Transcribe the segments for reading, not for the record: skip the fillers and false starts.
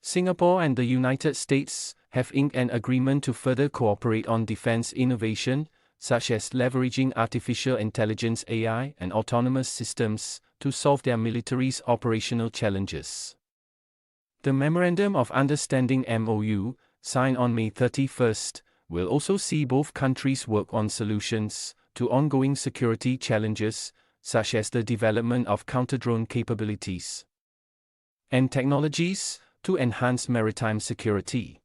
Singapore and the United States have inked an agreement to further cooperate on defense innovation, such as leveraging artificial intelligence (AI) and autonomous systems to solve their military's operational challenges. The Memorandum of Understanding (MOU), signed on May 31st, will also see both countries work on solutions to ongoing security challenges, such as the development of counter-drone capabilities and technologies to enhance maritime security.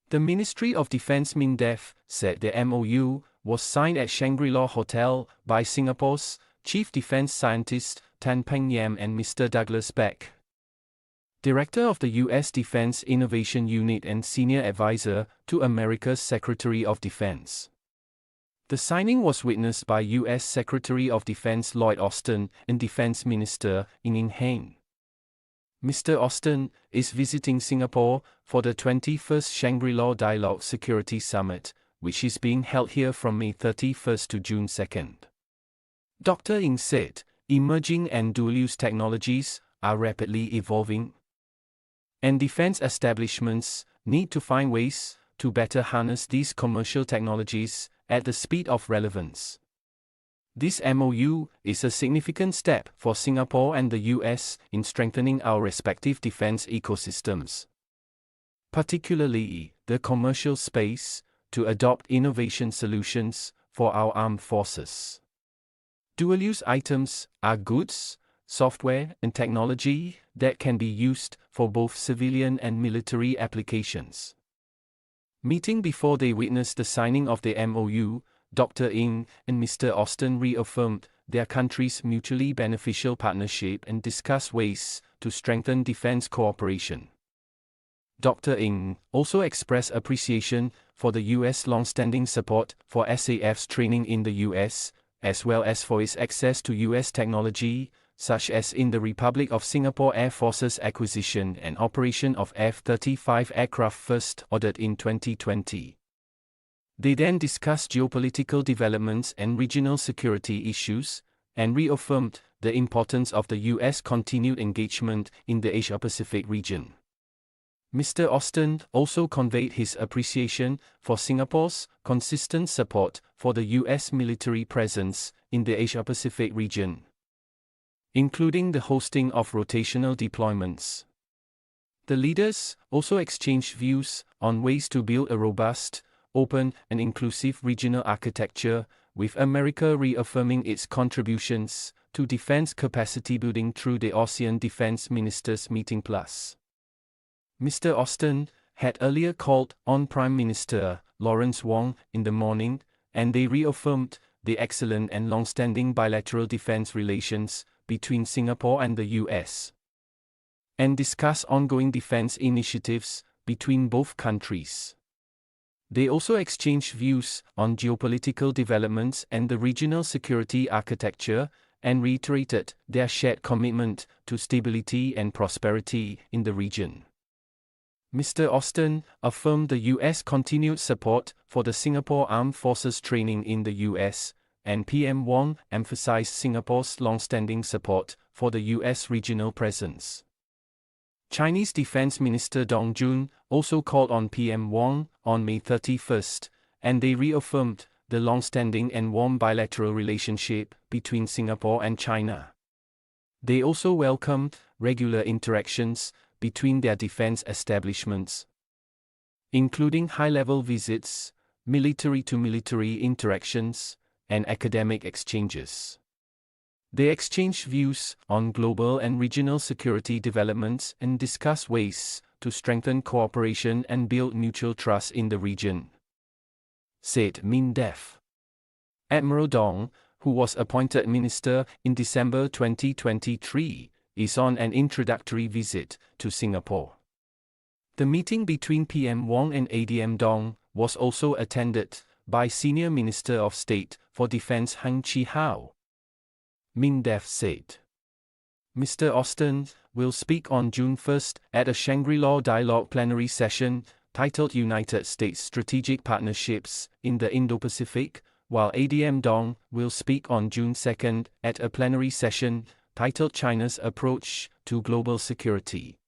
The Ministry of Defence (MINDEF) said the MOU was signed at Shangri-La Hotel by Singapore's Chief Defence Scientist Tan Peng Yam and Mr. Douglas Beck, Director of the U.S. Defense Innovation Unit and Senior Advisor to America's Secretary of Defense. The signing was witnessed by U.S. Secretary of Defense Lloyd Austin and Defense Minister Ng Hen. Mr. Austin is visiting Singapore for the 21st Shangri-La Dialogue Security Summit, which is being held here from May 31st to June 2nd. Dr. Ng said, emerging and dual-use technologies are rapidly evolving, and defense establishments need to find ways to better harness these commercial technologies at the speed of relevance. This MOU is a significant step for Singapore and the US in strengthening our respective defense ecosystems, particularly the commercial space, to adopt innovation solutions for our armed forces. Dual-use items are goods, software, and technology that can be used for both civilian and military applications. Meeting before they witnessed the signing of the MOU, Dr. Ng and Mr. Austin reaffirmed their countries' mutually beneficial partnership and discussed ways to strengthen defense cooperation. Dr. Ng also expressed appreciation for the U.S. long-standing support for SAF's training in the U.S., as well as for its access to U.S. technology, such as in the Republic of Singapore Air Force's acquisition and operation of F-35 aircraft first ordered in 2020. They then discussed geopolitical developments and regional security issues, and reaffirmed the importance of the U.S. continued engagement in the Asia-Pacific region. Mr. Austin also conveyed his appreciation for Singapore's consistent support for the U.S. military presence in the Asia-Pacific region, including the hosting of rotational deployments. The leaders also exchanged views on ways to build a robust, open, and inclusive regional architecture, with America reaffirming its contributions to defense capacity building through the ASEAN Defense Ministers Meeting Plus. Mr. Austin had earlier called on Prime Minister Lawrence Wong in the morning, and they reaffirmed the excellent and long-standing bilateral defense relations between Singapore and the US, and discussed ongoing defense initiatives between both countries. They also exchanged views on geopolitical developments and the regional security architecture, and reiterated their shared commitment to stability and prosperity in the region. Mr. Austin affirmed the U.S. continued support for the Singapore Armed Forces training in the U.S., and PM Wong emphasized Singapore's long-standing support for the U.S. regional presence. Chinese Defense Minister Dong Jun also called on PM Wong on May 31st, and they reaffirmed the long-standing and warm bilateral relationship between Singapore and China. They also welcomed regular interactions between their defense establishments, including high-level visits, military-to-military interactions, and academic exchanges. They exchanged views on global and regional security developments and discussed ways to strengthen cooperation and build mutual trust in the region, said MINDEF. Admiral Dong, who was appointed minister in December 2023, is on an introductory visit to Singapore. The meeting between PM Wong and ADM Dong was also attended by Senior Minister of State for Defense Heng Chi-hao, MINDEF said. Mr. Austin will speak on June 1st at a Shangri-La Dialogue plenary session titled United States Strategic Partnerships in the Indo-Pacific, while ADM Dong will speak on June 2nd at a plenary session titled China's Approach to Global Security.